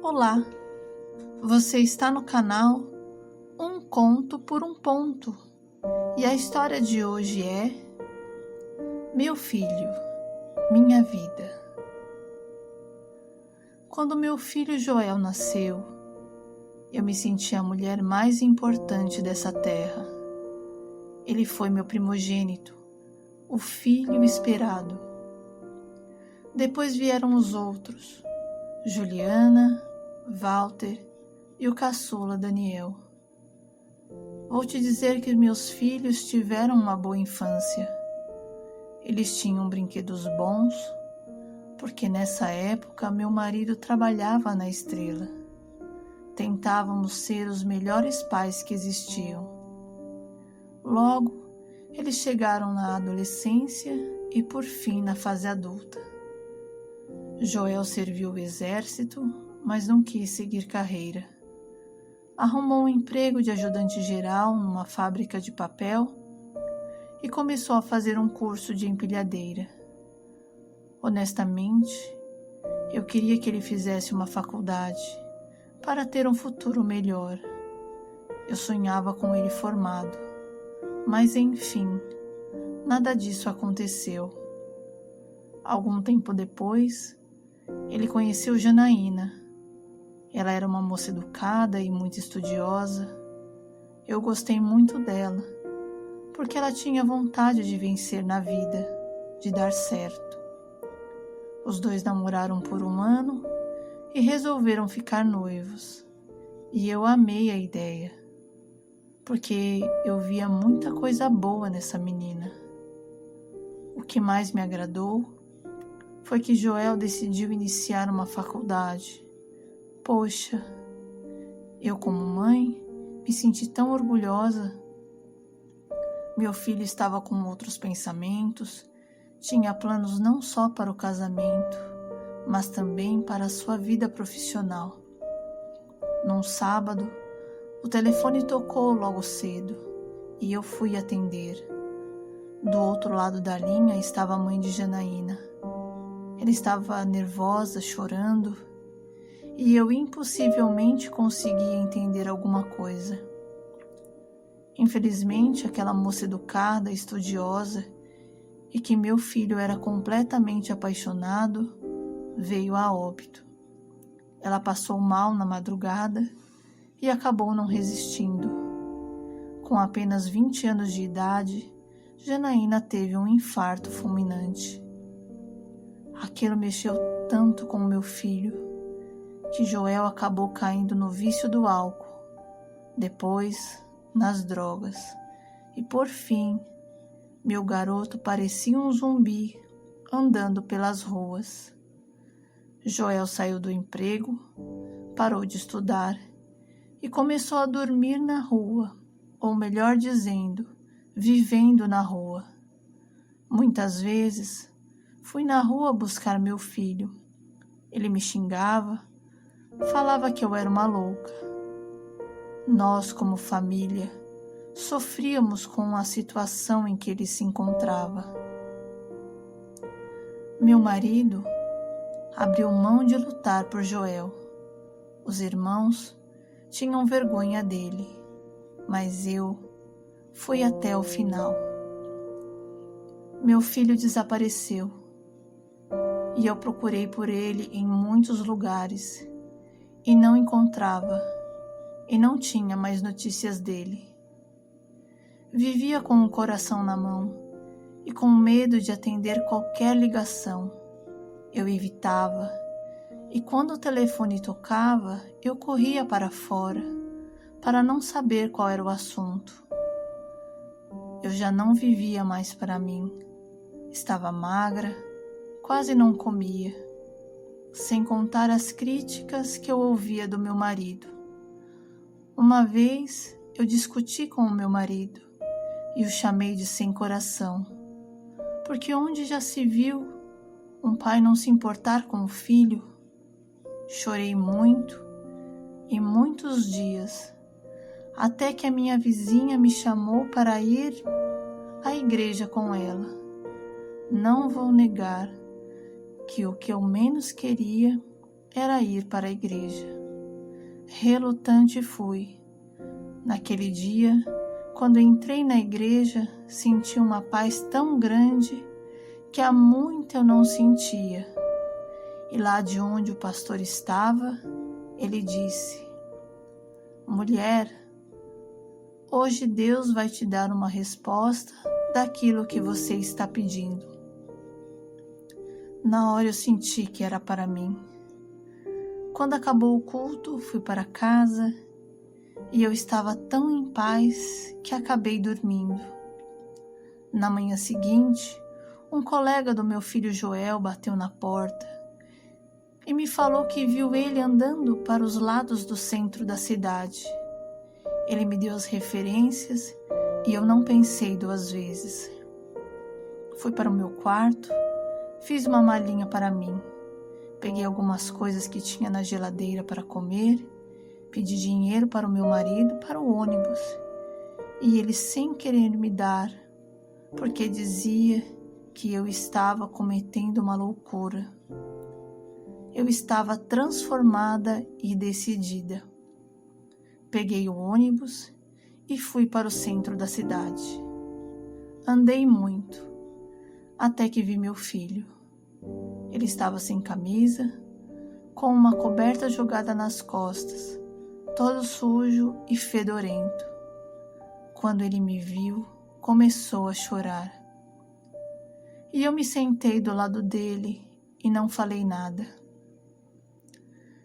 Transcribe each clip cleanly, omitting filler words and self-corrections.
Olá, você está no canal Um Conto por um Ponto e a história de hoje é Meu Filho, Minha Vida. Quando meu filho Joel nasceu, eu me senti a mulher mais importante dessa terra. Ele foi meu primogênito, o filho esperado. Depois vieram os outros, Juliana, Walter e o caçula Daniel. Vou te dizer que meus filhos tiveram uma boa infância. Eles tinham brinquedos bons, porque nessa época meu marido trabalhava na Estrela. Tentávamos ser os melhores pais que existiam. Logo, eles chegaram na adolescência e por fim na fase adulta. Joel serviu o exército, mas não quis seguir carreira. Arrumou um emprego de ajudante geral numa fábrica de papel e começou a fazer um curso de empilhadeira. Honestamente, eu queria que ele fizesse uma faculdade para ter um futuro melhor. Eu sonhava com ele formado, mas enfim, nada disso aconteceu. Algum tempo depois, ele conheceu Janaína. Ela era uma moça educada e muito estudiosa. Eu gostei muito dela, porque ela tinha vontade de vencer na vida, de dar certo. Os dois namoraram por um ano e resolveram ficar noivos. E eu amei a ideia, porque eu via muita coisa boa nessa menina. O que mais me agradou foi que Joel decidiu iniciar uma faculdade. Poxa, eu como mãe me senti tão orgulhosa. Meu filho estava com outros pensamentos, tinha planos não só para o casamento, mas também para a sua vida profissional. Num sábado, o telefone tocou logo cedo e eu fui atender. Do outro lado da linha estava a mãe de Janaína. Ela estava nervosa, chorando, e eu impossivelmente conseguia entender alguma coisa. Infelizmente, aquela moça educada, estudiosa, e que meu filho era completamente apaixonado, veio a óbito. Ela passou mal na madrugada e acabou não resistindo. Com apenas 20 anos de idade, Janaína teve um infarto fulminante. Aquilo mexeu tanto com meu filho, que Joel acabou caindo no vício do álcool, depois nas drogas, e por fim, meu garoto parecia um zumbi andando pelas ruas. Joel saiu do emprego, parou de estudar e começou a dormir na rua, ou melhor dizendo, vivendo na rua. Muitas vezes, fui na rua buscar meu filho. Ele me xingava, falava que eu era uma louca. Nós, como família, sofríamos com a situação em que ele se encontrava. Meu marido abriu mão de lutar por Joel. Os irmãos tinham vergonha dele, mas eu fui até o final. Meu filho desapareceu e eu procurei por ele em muitos lugares e não encontrava e não tinha mais notícias dele. Vivia com o coração na mão e com medo de atender qualquer ligação. Eu evitava e quando o telefone tocava, eu corria para fora para não saber qual era o assunto. Eu já não vivia mais para mim. Estava magra, quase não comia, sem contar as críticas que eu ouvia do meu marido. Uma vez eu discuti com o meu marido e o chamei de sem coração, porque onde já se viu um pai não se importar com o filho? Chorei muito e muitos dias, até que a minha vizinha me chamou para ir à igreja com ela. Não vou negar que o que eu menos queria era ir para a igreja. Relutante fui. Naquele dia, quando entrei na igreja, senti uma paz tão grande que há muito eu não sentia. E lá de onde o pastor estava, ele disse: mulher, hoje Deus vai te dar uma resposta daquilo que você está pedindo. Na hora eu senti que era para mim. Quando acabou o culto, fui para casa e eu estava tão em paz que acabei dormindo. Na manhã seguinte, um colega do meu filho Joel bateu na porta e me falou que viu ele andando para os lados do centro da cidade. Ele me deu as referências e eu não pensei duas vezes. Fui para o meu quarto, fiz uma malinha para mim, peguei algumas coisas que tinha na geladeira para comer, pedi dinheiro para o meu marido para o ônibus e ele, sem querer me dar, porque dizia que eu estava cometendo uma loucura. Eu estava transformada e decidida. Peguei o ônibus e fui para o centro da cidade. Andei muito, até que vi meu filho. Ele estava sem camisa, com uma coberta jogada nas costas, todo sujo e fedorento. Quando ele me viu, começou a chorar. E eu me sentei do lado dele e não falei nada.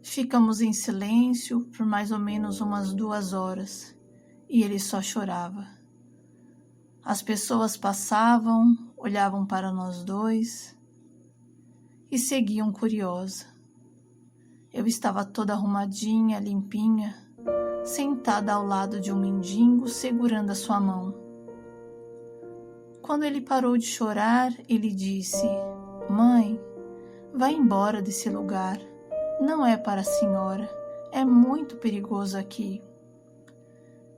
Ficamos em silêncio por mais ou menos umas 2 horas e ele só chorava. As pessoas passavam, olhavam para nós dois e seguiam curiosa. Eu estava toda arrumadinha, limpinha, sentada ao lado de um mendigo segurando a sua mão. Quando ele parou de chorar, ele disse: mãe, vá embora desse lugar. Não é para a senhora, é muito perigoso aqui.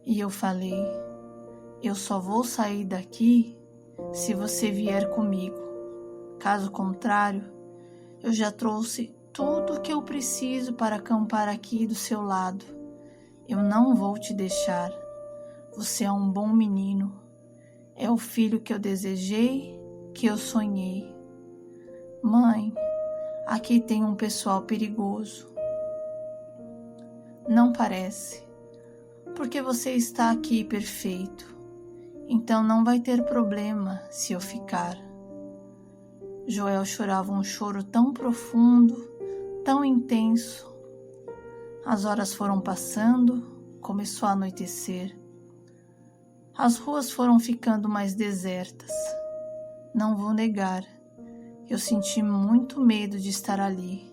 E eu falei: eu só vou sair daqui se você vier comigo. Caso contrário, eu já trouxe tudo o que eu preciso para acampar aqui do seu lado. Eu não vou te deixar. Você é um bom menino. É o filho que eu desejei, que eu sonhei. Mãe, aqui tem um pessoal perigoso. Não parece, porque você está aqui perfeito. Então não vai ter problema se eu ficar. Joel chorava um choro tão profundo, tão intenso. As horas foram passando, começou a anoitecer. As ruas foram ficando mais desertas. Não vou negar, eu senti muito medo de estar ali,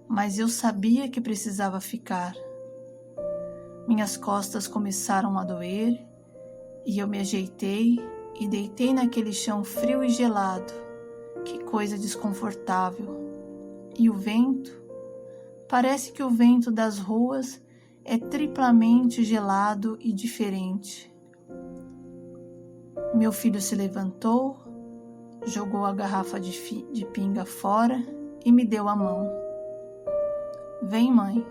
mas eu sabia que precisava ficar. Minhas costas começaram a doer e eu me ajeitei e deitei naquele chão frio e gelado. Que coisa desconfortável. E o vento? Parece que o vento das ruas é triplamente gelado e diferente. Meu filho se levantou, jogou a garrafa de pinga fora e me deu a mão. Vem, mãe.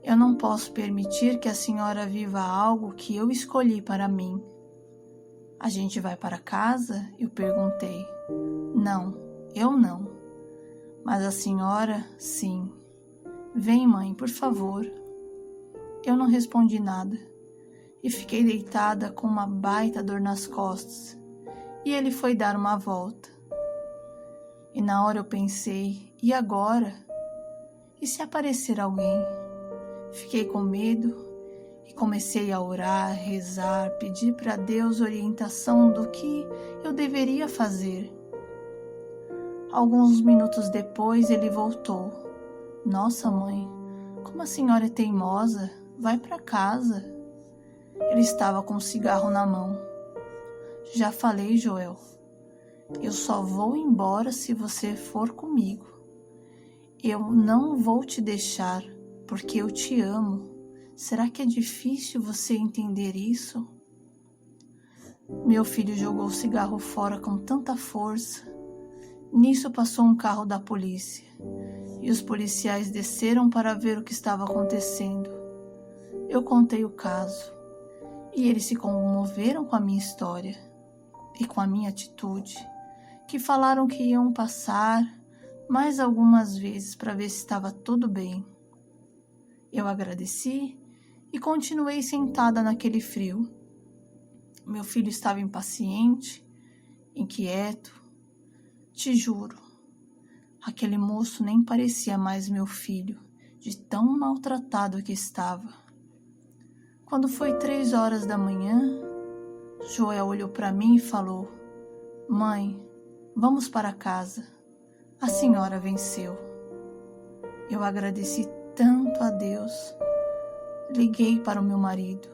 Eu não posso permitir que a senhora viva algo que eu escolhi para mim. A gente vai para casa? Eu perguntei. Não, eu não. Mas a senhora, sim. Vem, mãe, por favor. Eu não respondi nada e fiquei deitada com uma baita dor nas costas. E ele foi dar uma volta. E na hora eu pensei, e agora? E se aparecer alguém? Fiquei com medo e comecei a orar, rezar, pedir para Deus orientação do que eu deveria fazer. Alguns minutos depois ele voltou. Nossa, mãe, como a senhora é teimosa, vai para casa. Ele estava com um cigarro na mão. Já falei, Joel, eu só vou embora se você for comigo. Eu não vou te deixar, porque eu te amo. Será que é difícil você entender isso? Meu filho jogou o cigarro fora com tanta força Nisso passou um carro da polícia e os policiais desceram para ver o que estava acontecendo. Eu contei o caso e eles se comoveram com a minha história e com a minha atitude, que falaram que iam passar mais algumas vezes para ver se estava tudo bem. Eu agradeci e continuei sentada naquele frio. Meu filho estava impaciente, inquieto. Te juro, aquele moço nem parecia mais meu filho, de tão maltratado que estava. Quando foi 3 horas da manhã, Joel olhou para mim e falou: Mãe, vamos para casa. A senhora venceu. Eu agradeci tanto a Deus. Liguei para o meu marido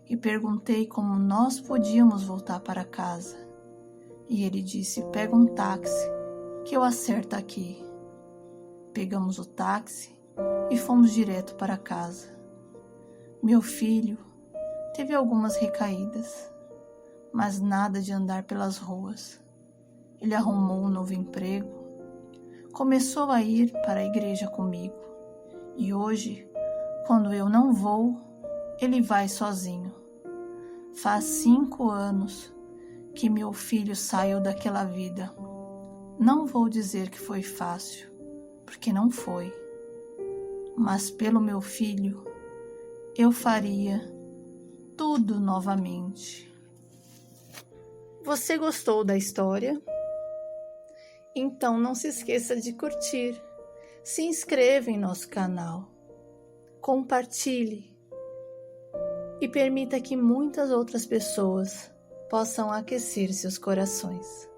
e perguntei como nós podíamos voltar para casa. E ele disse: pega um táxi que eu acerto aqui. Pegamos o táxi e fomos direto para casa. Meu filho teve algumas recaídas, mas nada de andar pelas ruas. Ele arrumou um novo emprego, começou a ir para a igreja comigo e hoje, quando eu não vou, ele vai sozinho. Faz 5 anos que meu filho saiu daquela vida. Não vou dizer que foi fácil, porque não foi, mas pelo meu filho eu faria tudo novamente. Você gostou da história? Então não se esqueça de curtir, se inscreva em nosso canal, compartilhe e permita que muitas outras pessoas possam aquecer seus corações.